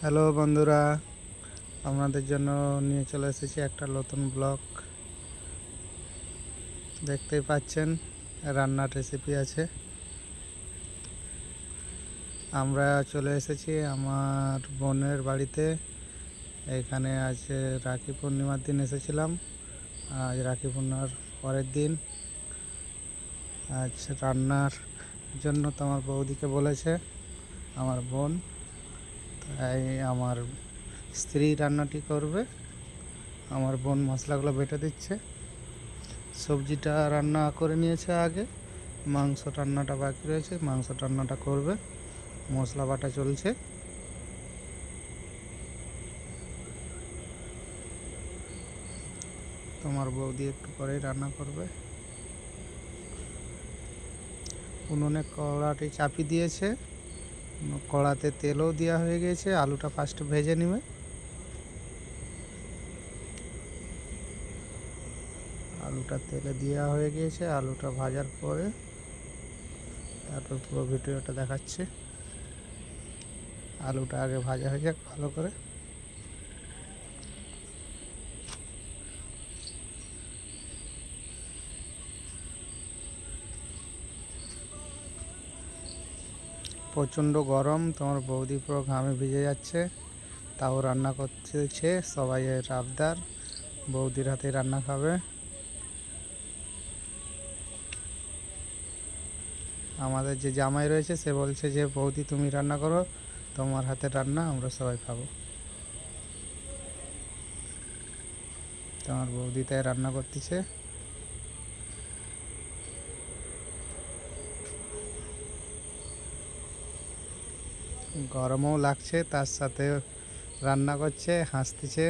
Hello বন্ধুরা, আপনাদের জন্য নিয়ে চলে এসেছি একটা নতুন ব্লগ। দেখতেই পাচ্ছেন রান্নার রেসিপি আছে। আমরা চলে এসেছি আমার বোনের বাড়িতে। এখানে আজ রাখি পূর্ণিমার দিন এসেছিলাম। আজ রাখি পূর্ণিমার পরের দিন। আজ রান্নার জন্য তোমার বৌদিকে বলেছে আমার বোন, তাই আমার স্ত্রী রান্নাটি করবে। আমার বোন মশলাগুলো বেটে দিচ্ছে। সবজিটা রান্না করে নিয়েছে আগে, মাংস রান্নাটা বাকি রয়েছে, মাংস রান্নাটা করবে। মশলা বাটা চলছে। তোমার বৌদি একটু পরেই রান্না করবে। উনুনে কড়াটি চাপি দিয়েছে, কড়াতে তেলও দেওয়া হয়ে গেছে। আলুটা ফার্স্ট ভেজে নেবে। আলুটা তেলে দেওয়া হয়ে গিয়েছে। আলুটা ভাজার পরে তারপর পুরো ভিডিওটা দেখাচ্ছে। আলুটা আগে ভাজা হয়ে যাক ভালো করে। প্রচণ্ড গরম, তোমার বৌদি পুরো ঘামে ভিজে যাচ্ছে, তাও রান্না করতেছে। সবাই এর আবদার, বৌদির হাতে রান্না খাবে। আমাদের যে জামাই রয়েছে সে বলছে যে বৌদি তুমি রান্না করো, তোমার হাতের রান্না আমরা সবাই খাবো। তোমার বৌদি তাই রান্না করতেছে। গরমও লাগছে, তার সাথে রান্না করছে, হাসতেছে।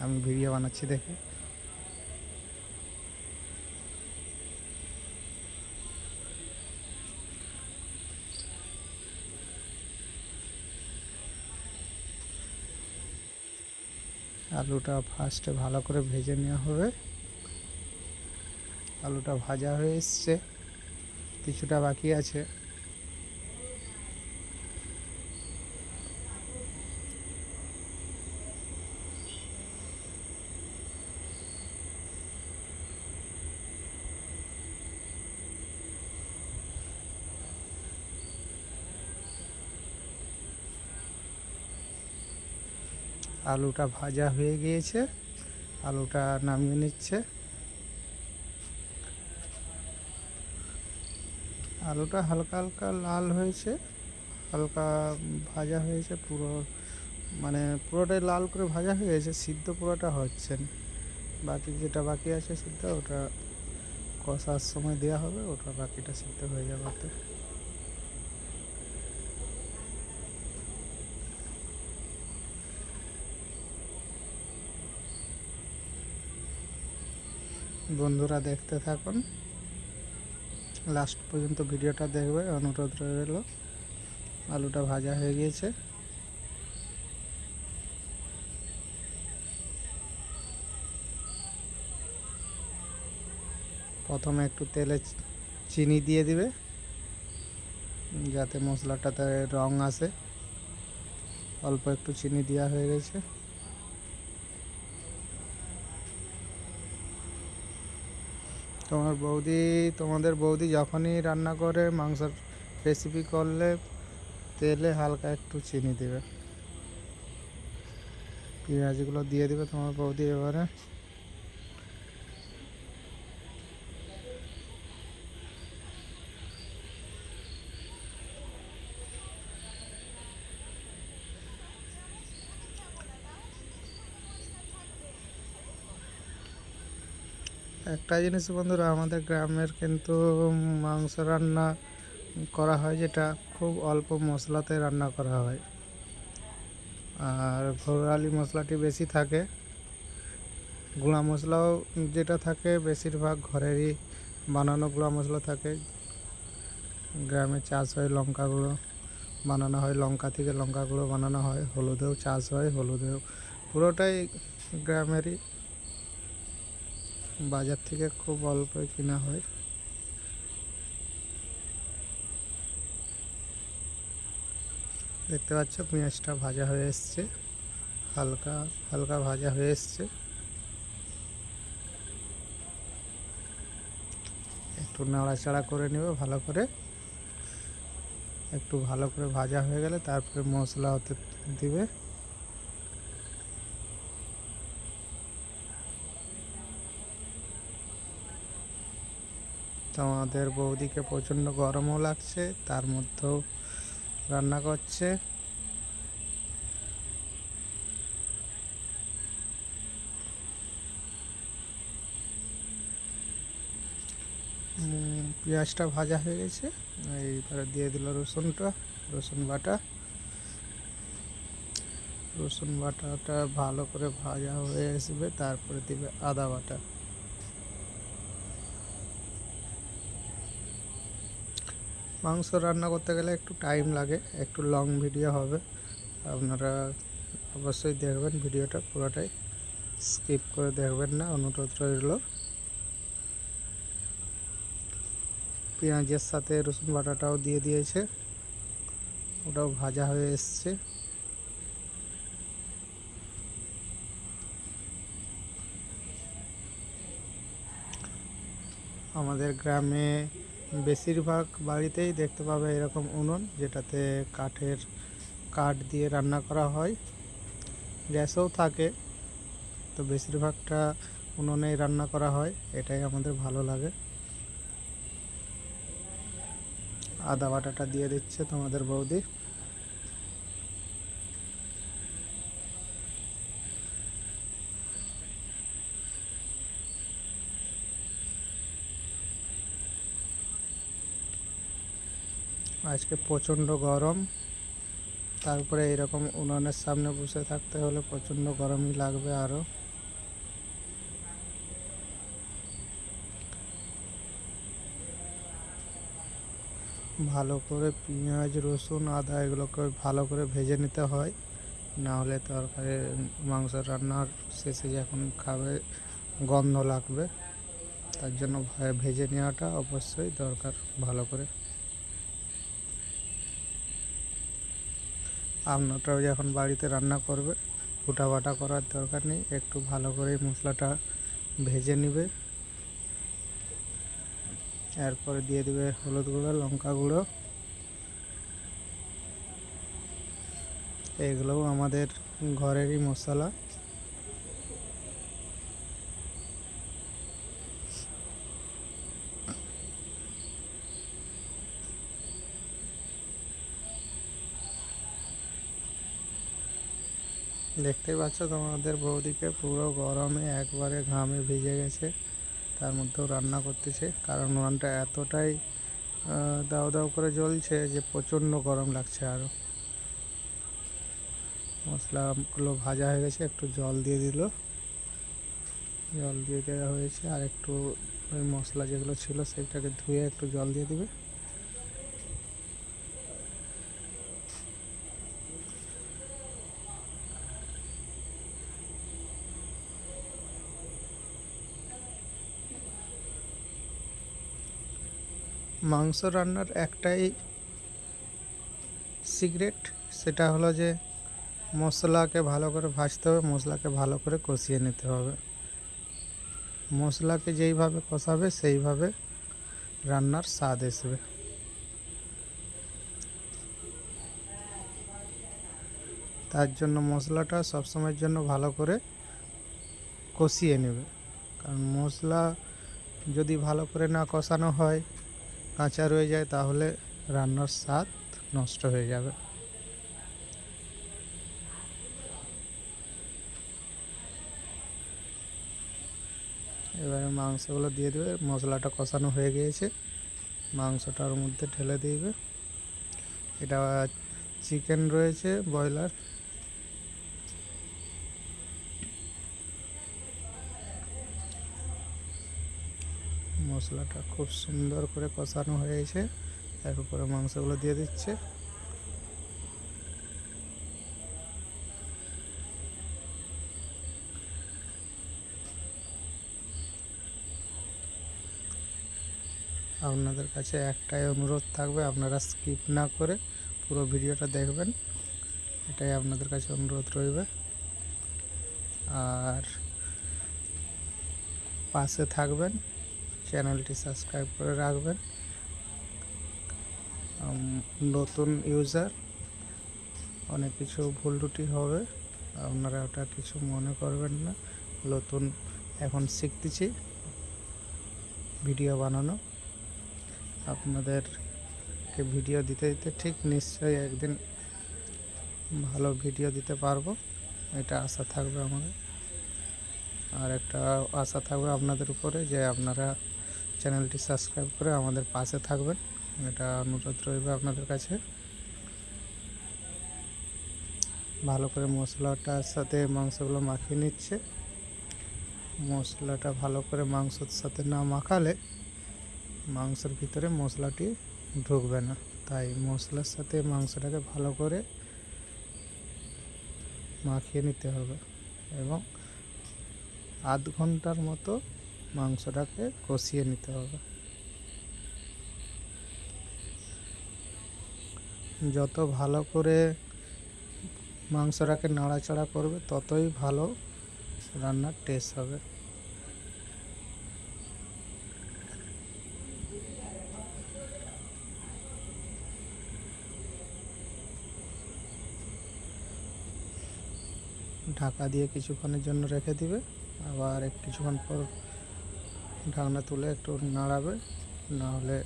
আমি ভিডিও বানাচ্ছি দেখে। আলুটা ফার্স্টে ভালো করে ভেজে নেওয়া হবে। আলুটা ভাজা হয়ে এসছে, কিছুটা বাকি আছে। আলুটা ভাজা হয়ে গিয়েছে, আলুটা নামিয়ে নিচ্ছে। আলুটা হালকা হালকা লাল হয়েছে, হালকা ভাজা হয়েছে। পুরোটাই লাল করে ভাজা হয়ে গেছে, সিদ্ধ পুরোটা হচ্ছে না। বাকি যেটা বাকি আছে সিদ্ধ, ওটা কষার সময় দেওয়া হবে, ওটা বাকিটা সিদ্ধ হয়ে যাবে। বন্ধুরা দেখতে থাকুন, লাস্ট পর্যন্ত ভিডিওটা দেখবে, অনুরোধ রইল। আলুটা ভাজা হয়ে গিয়েছে। প্রথমে একটু তেলে চিনি দিয়ে দিবে, যাতে মশলাটাতে রং আসে। অল্প একটু চিনি দেওয়া হয়ে গেছে। তোমাদের বৌদি যখনই রান্না করে, মাংসের রেসিপি করলে তেলে হালকা একটু চিনি দেবে। পেঁয়াজগুলো দিয়ে দেবে তোমার বৌদি এবারে। একটা জিনিস বন্ধুরা, আমাদের গ্রামের কিন্তু মাংস রান্না করা হয় যেটা খুব অল্প মশলাতে রান্না করা হয়, আর ঘরোয়ালি মশলাটি বেশি থাকে। গুঁড়া মশলাও যেটা থাকে বেশিরভাগ ঘরেরই বানানো গুঁড়া মশলা থাকে। গ্রামে চাষ হয় লঙ্কা গুঁড়ো বানানো হয়, লঙ্কা থেকে লঙ্কা গুঁড়ো বানানো হয়, হলুদেও চাষ হয়, হলুদেও পুরোটাই গ্রামেরই। বাজার থেকে খুব অল্প কিনা হয়। দেখতে পাচ্ছ পেঁয়াজটা ভাজা হয়ে এসছে, হালকা হালকা ভাজা হয়ে এসছে। একটু নাড়াচাড়া করে নেবে ভালো করে। একটু ভালো করে ভাজা হয়ে গেলে তারপরে মশলা হতে দিবে। তো আমাদের বৌদিকে প্রচণ্ড গরমও লাগছে, তার মধ্যেও রান্না করছে। পেঁয়াজটা ভাজা হয়ে গেছে, এইবারে দিয়ে দিল রসুন বাটা। রসুন বাটাটা ভালো করে ভাজা হয়ে আসবে, তারপরে দিবে আদা বাটা। মাংস রান্না করতে গেলে একটু টাইম লাগে, একটু লং ভিডিও হবে, আপনারা অবশ্যই দেখবেন ভিডিওটা পুরোটাই, স্কিপ করে দেখবেন না, অনুরোধ রইল। পেঁয়াজের সাথে রসুন বাটাটাও দিয়ে দিয়েছে, ওটাও ভাজা হয়ে এসছে। আমাদের গ্রামে বেশিরভাগ বাড়িতেই দেখতে পাবে এরকম উনুন, যেটাতে কাঠ দিয়ে রান্না করা হয়। গ্যাসও থাকে, তো বেশিরভাগটা উনুনেই রান্না করা হয়, এটাই আমাদের ভালো লাগে। আদা বাটাটা দিয়ে দিচ্ছে তোমাদের বৌদি। আজকে প্রচণ্ড গরম, তারপরে এরকম উনুনের সামনে বসে থাকতে হলে প্রচণ্ড গরমই লাগবে আরও। ভালো করে পেঁয়াজ রসুন আদা এগুলোকে ভালো করে ভেজে নিতে হয়, না হলে তরকারি মাংস রান্নার শেষে যখন খাবে গন্ধ লাগবে। তার জন্য ভেজে নেওয়াটা অবশ্যই দরকার ভালো করে। আপনারাও যখন বাড়িতে রান্না করবে ফুটাবাটা করার দরকার নেই, একটু ভালো করে মশলাটা ভেজে নেবে। এরপরে দিয়ে দেবে হলুদ গুঁড়ো লঙ্কা গুঁড়ো, এগুলোও আমাদের ঘরেরই মশলা। দেখতেই পাচ্ছ তোমাদের বৌদিকে পুরো গরমে একবারে ঘামে ভিজে গেছে, তার মধ্যেও রান্না করতেছে, কারণ উনুনটা এতটাই দাও দাও করে জ্বলছে যে প্রচণ্ড গরম লাগছে। আরও মশলাগুলো ভাজা হয়ে গেছে, একটু জল দিয়ে দিল, জল দিয়ে দেওয়া হয়েছে। আর একটু ওই মশলা যেগুলো ছিল সেটাকে ধুয়ে একটু জল দিয়ে দিবে। মাংস রান্নার একটাই সিক্রেট, সেটা হলো যে মশলাকে ভালো করে ভাজতে হবে, মশলাকে ভালো করে কষিয়ে নিতে হবে। মশলাকে যেইভাবে কষাবে সেইভাবে রান্নার স্বাদ আসবে। তার জন্য মশলাটা সবসময়ের জন্য ভালো করে কষিয়ে নেবে, কারণ মশলা যদি ভালো করে না কষানো হয়, কাঁচা রয়ে যায়, তাহলে রান্নার স্বাদ নষ্ট হয়ে যাবে। এবারে মাংসগুলো দিয়ে দেবে, মশলাটা কষানো হয়ে গিয়েছে, মাংসটার মধ্যে ঢেলে দিবে। এটা চিকেন রয়েছে ব্রয়লার। মশলাটা খুব সুন্দর করে কষানো হয়েছে, এর উপরে মাংসগুলো দিয়ে দিচ্ছে। আপনাদের কাছে একটাই অনুরোধ থাকবে, আপনারা স্কিপ না করে পুরো ভিডিওটা দেখবেন। এটাই আপনাদের কাছে অনুরোধ রইবে। আর পাশে থাকবেন, চ্যানেলটি সাবস্ক্রাইব করে রাখবেন। নতুন ইউজার, অনেক কিছু ভুল ত্রুটি হবে, আপনারা ওটা কিছু মনে করবেন না। নতুন এখন শিখতেছি ভিডিও বানানো। আপনাদেরকে ভিডিও দিতে দিতে ঠিক নিশ্চয়ই একদিন ভালো ভিডিও দিতে পারবো, এটা আশা থাকবে আমাদের। আর একটা আশা থাকবে আপনাদের উপরে যে আপনারা চ্যানেলটি সাবস্ক্রাইব করে আমাদের পাশে থাকবেন, এটা অনুরোধ রইবে আপনাদের কাছে। ভালো করে মশলাটার সাথে মাংসগুলো মাখিয়ে নিচ্ছে। মশলাটা ভালো করে মাংসের সাথে না মাখালে মাংসের ভিতরে মশলাটি ঢুকবে না, তাই মশলার সাথে মাংসটাকে ভালো করে মাখিয়ে নিতে হবে এবং আধ ঘন্টার মতো মাংসটাকে কষিয়ে নিতে হবে। যত ভালো করে মাংসটাকে নাড়াচাড়া করবে ততই ভালো রান্নার টেস্ট হবে। ঢাকা দিয়ে কিছুক্ষণের জন্য রেখে দিবে, আবার কিছুক্ষণ পর ঢাকনা তুলে একটু নাড়াবে, নাহলে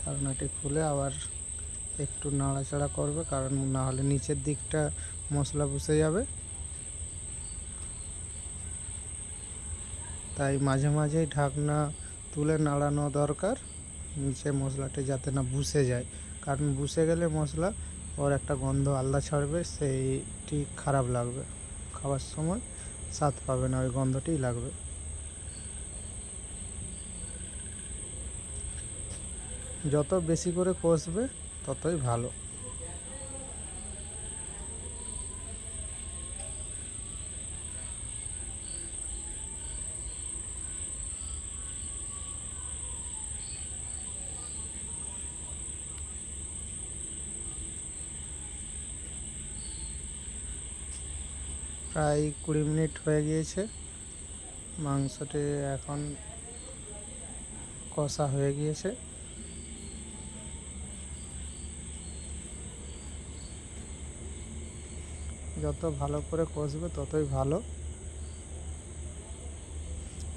ঢাকনাটি খুলে আবার একটু নাড়াচাড়া করবে, কারণ না হলে নিচের দিকটা মশলা বসে যাবে। তাই মাঝে মাঝেই ঢাকনা তুলে নাড়ানো দরকার, নিচে মশলাটি যাতে না বুসে যায়, কারণ বুসে গেলে মশলা ওর একটা গন্ধ আলাদা ছাড়বে, সেইটি খারাপ লাগবে, খাওয়ার সময় স্বাদ পাবে না, ওই গন্ধটিই লাগবে। যত বেশি করে কষবে ততই ভালো। প্রায় 20 মিনিট হয়ে গিয়েছে, মাংসটি এখন কষা হয়ে গিয়েছে। যত ভালো করে কষবে ততই ভালো,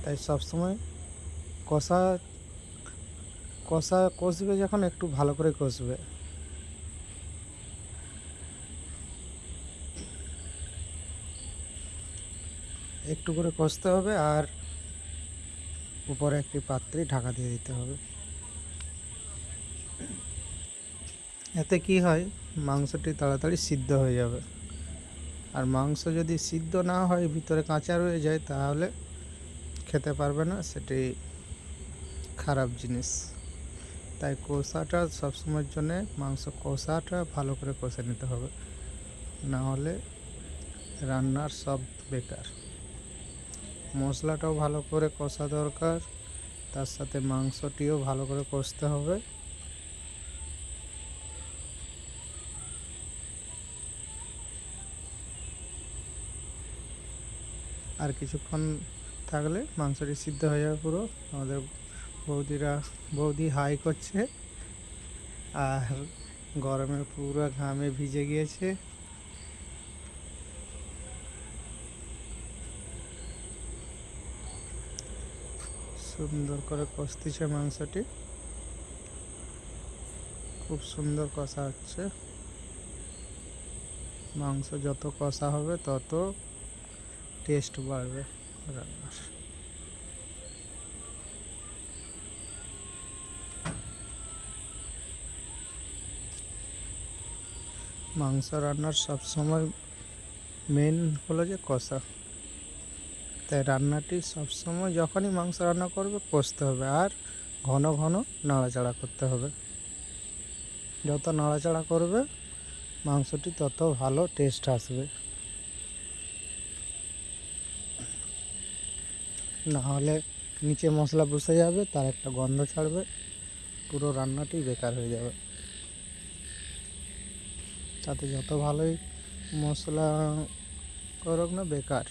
তাই সবসময় কষবে যখন একটু ভালো করে কষবে। একটু করে কষতে হবে আর উপরে একটি পাত্রে ঢাকা দিয়ে দিতে হবে। এতে কি হয়, মাংসটি তাড়াতাড়ি সিদ্ধ হয়ে যাবে। আর মাংস যদি সিদ্ধ না হয়, ভিতরে কাঁচা রয়ে যায়, তাহলে খেতে পারবে না, সেটি খারাপ জিনিস। তাই কষাটা সবসময়ের জন্যে মাংস কষাটা ভালো করে কষে নিতে হবে, না হলে রান্নার সব বেকার। মশলাটাও ভালো করে কষা দরকার, তার সাথে মাংসটিও ভালো করে কষতে হবে। আর কিছুক্ষণ থাকলে মাংসটি সিদ্ধ হয়ে যাবে পুরো। আমাদের বৌদি হাই করছে, আর গরমে পুরো ঘামে ভিজে গিয়েছে। সুন্দর করে কষতেছে মাংসটি, খুব সুন্দর কষা হচ্ছে। মাংস যত কষা হবে তত টেস্ট বাড়বে রান্নার। মাংস রান্নার সবসময় মেন হলো যে কষা, তাই রান্নাটি সবসময় যখনই মাংস রান্না করবে কষতে হবে, আর ঘন ঘন নাড়াচাড়া করতে হবে। যত নাড়াচাড়া করবে মাংসটি তত ভালো টেস্ট আসবে, না হলে নিচে মশলা বসে যাবে, তার একটা গন্ধ ছাড়বে, পুরো রান্নাটি বেকার হয়ে যাবে। তাতে যত ভালোই মশলা করুক না বেকার।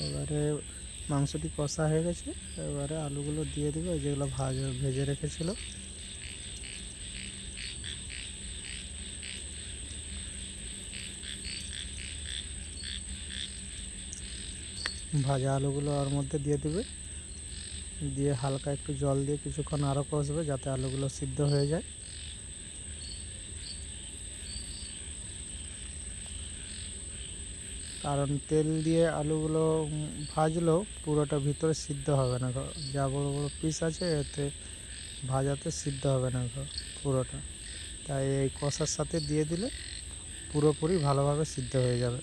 এবারে মাংসটি কষা হয়ে গেছে, এবারে আলুগুলো দিয়ে দিবে, যেগুলো ভেজে রেখেছিল। ভাজা আলুগুলো ওর মধ্যে দিয়ে দেবে, দিয়ে হালকা একটু জল দিয়ে কিছুক্ষণ আরও কষবে যাতে আলুগুলো সিদ্ধ হয়ে যায়। কারণ তেল দিয়ে আলুগুলো ভাজলেও পুরোটা ভিতরে সিদ্ধ হবে না, যা বড় বড় পিস আছে এতে ভাজাতে সিদ্ধ হবে না পুরোটা। তাই এই কষার সাথে দিয়ে দিলে পুরোপুরি ভালোভাবে সিদ্ধ হয়ে যাবে।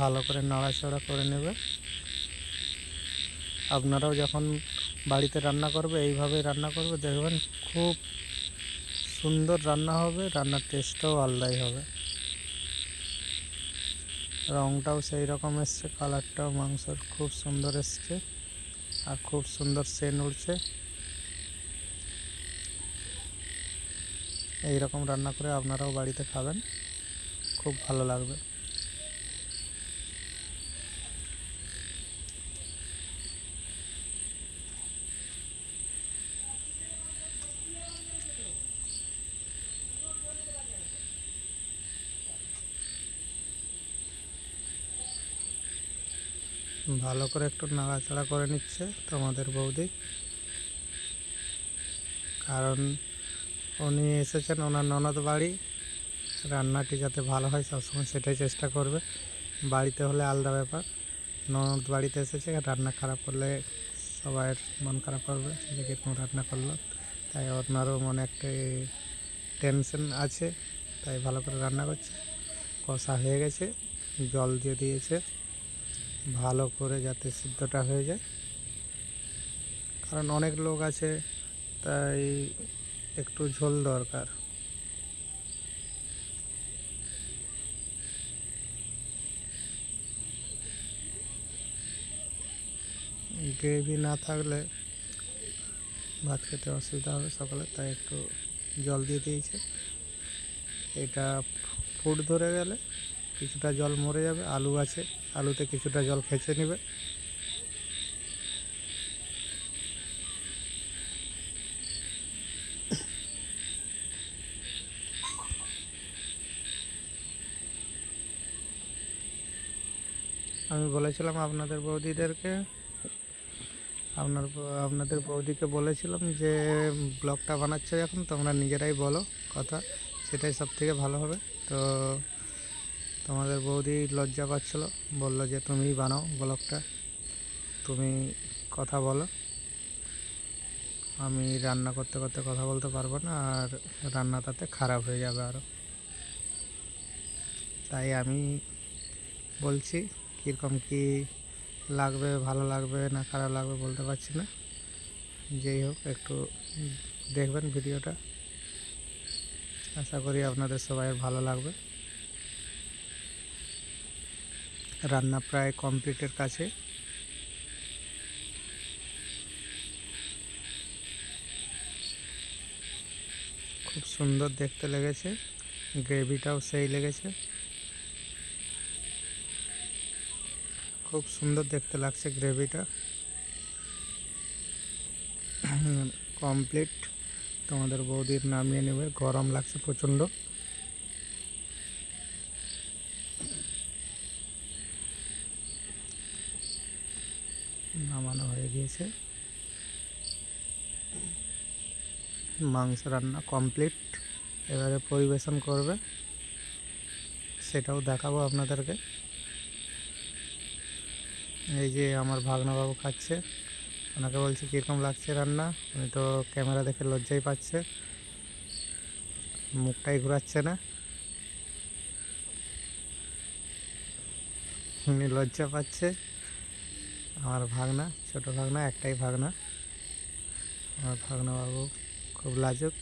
ভালো করে নাড়াচাড়া করে নেবে। আপনারাও যখন বাড়িতে রান্না করবে এইভাবেই রান্না করবে, দেখবেন খুব সুন্দর রান্না হবে, রান্নার টেস্টটাও আলাদাই হবে। রঙটাও সেই রকম এসছে, কালারটাও মাংসর খুব সুন্দর এসছে, আর খুব সুন্দর সেন্ট উঠছে। এই রকম রান্না করে আপনারাও বাড়িতে খাবেন, খুব ভালো লাগবে। ভালো করে একটু নাড়াচাড়া করে নিচ্ছে তোমাদের বৌদি, কারণ উনি এসেছেন ওনার ননদ বাড়ি, রান্নাটি যাতে ভালো হয় সবসময় সেটাই চেষ্টা করবে। বাড়িতে হলে আলাদা ব্যাপার, ননদ বাড়িতে এসেছে, রান্না খারাপ করলে সবাইয়ের মন খারাপ করবে যে কীরকম রান্না করলো। তাই ওনারও মনে একটা টেনশন আছে, তাই ভালো করে রান্না করছে। কষা হয়ে গেছে, জল দিয়ে দিয়েছে ভালো করে যাতে সিদ্ধটা হয়ে যায়, কারণ অনেক লোক আছে তাই একটু ঝোল দরকার। গ্রেভি না থাকলে ভাত খেতে অসুবিধা হবে সকালে, তাই একটু জল দিয়ে দিয়েছে। এটা ফুট ধরে গেলে কিছুটা জল মরে যাবে, আলু আছে আলুতে কিছুটা জল খেঁচে নেবে। আমি বলেছিলাম আপনাদের বৌদিকে বলেছিলাম যে ব্লগটা বানাচ্ছে যখন তোমরা নিজেরাই বলো কথা, সেটাই সব থেকে ভালো হবে। তো তোমাদের বৌদি লজ্জা পাচ্ছিলো, বললো যে তুমিই বানাও ব্লগটা, তুমি কথা বলো, আমি রান্না করতে করতে কথা বলতে পারবো না, আর রান্না তাতে খারাপ হয়ে যাবে আরও। তাই আমি বলছি কীরকম কী লাগবে, ভালো লাগবে না খারাপ লাগবে বলতে পারছি না। যেই হোক একটু দেখবেন ভিডিওটা, আশা করি আপনাদের সবাইয়ের ভালো লাগবে। রান্না প্রায় কমপ্লিটের কাছে। খুব সুন্দর দেখতে লেগেছে, গ্রেভিটাও সেই লেগেছে, খুব সুন্দর দেখতে লাগছে গ্রেভিটা। কমপ্লিট, তোমাদের বৌদির নামিয়ে নেবে, গরম লাগছে প্রচণ্ড। নামানো হয়ে গিয়েছে, মাংস রান্না কমপ্লিট। এবারে পরিবেশন করবে, সেটাও দেখাবো আপনাদেরকে। এই যে আমার ভাগনাবাবু খাচ্ছে, ওনাকে বলছি কীরকম লাগছে রান্না, উনি তো ক্যামেরা দেখে লজ্জাই পাচ্ছে, মুখটাই ঘোরাচ্ছে না, উনি লজ্জা পাচ্ছে। আমার ভাগনা, ছোট ভাগনা, একটাই ভাগনা, আমার ভাগনাবাবু খুব লাজুক।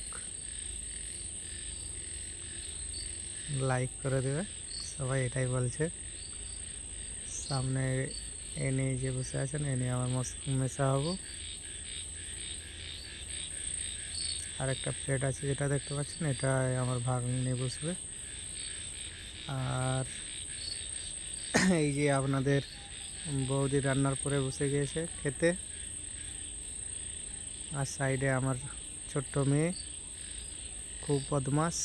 লাইক করে দেবে সবাই, এটাই বলছে। সামনে এনে যে বসে আছেন, এনে আমার মেশা হবো। আর একটা প্লেট আছে যেটা দেখতে পাচ্ছেন, এটাই আমার ভাগ্নি বসবে। আর এই যে আপনাদের বৌদি রান্নার পরে বসে গিয়েছে খেতে। আর সাইডে আমার ছোট্ট মেয়ে, খুব বদমাস,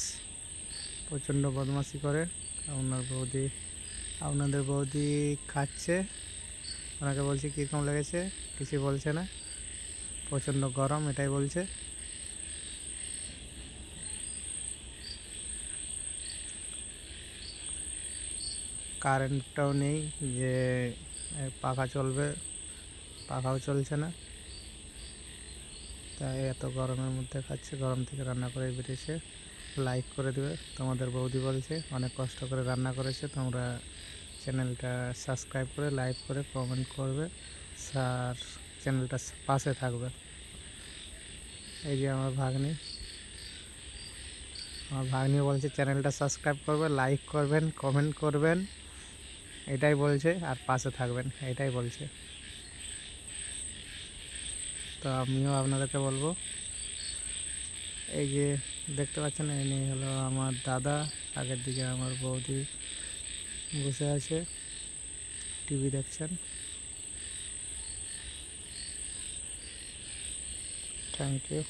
প্রচণ্ড বদমাশি করে। আপনাদের বৌদি খাচ্ছে। ওনাকে বলছি কীরকম লেগেছে, কিছু বলছে না, প্রচণ্ড গরম এটাই বলছে। কারেন্টটাও নেই যে পাখা চলবে, পাখাও চলছে না, তাই এত গরমের মধ্যে খাচ্ছে। গরম থেকে রান্না করে বেরিয়েছে। লাইক করে দেবে, তোমাদের বৌদি বলছে অনেক কষ্ট করে রান্না করেছে। তোমরা চ্যানেলটা সাবস্ক্রাইব করে লাইক করে কমেন্ট করবে, আর চ্যানেলটা পাশে থাকবে। এই যে আমার ভাগ্নি বলছে চ্যানেলটা সাবস্ক্রাইব করবে, লাইক করবেন, কমেন্ট করবেন, এটাই বলছে, আর পাশে থাকবেন এটাই বলছে। তো আমিও আপনাদেরকে বলবো, এই যে দেখতে পাচ্ছেন, ইনি হলো আমার দাদা। আগের দিকে আমার বৌদি বসে আছে, টিভি দেখছেন। Thank you.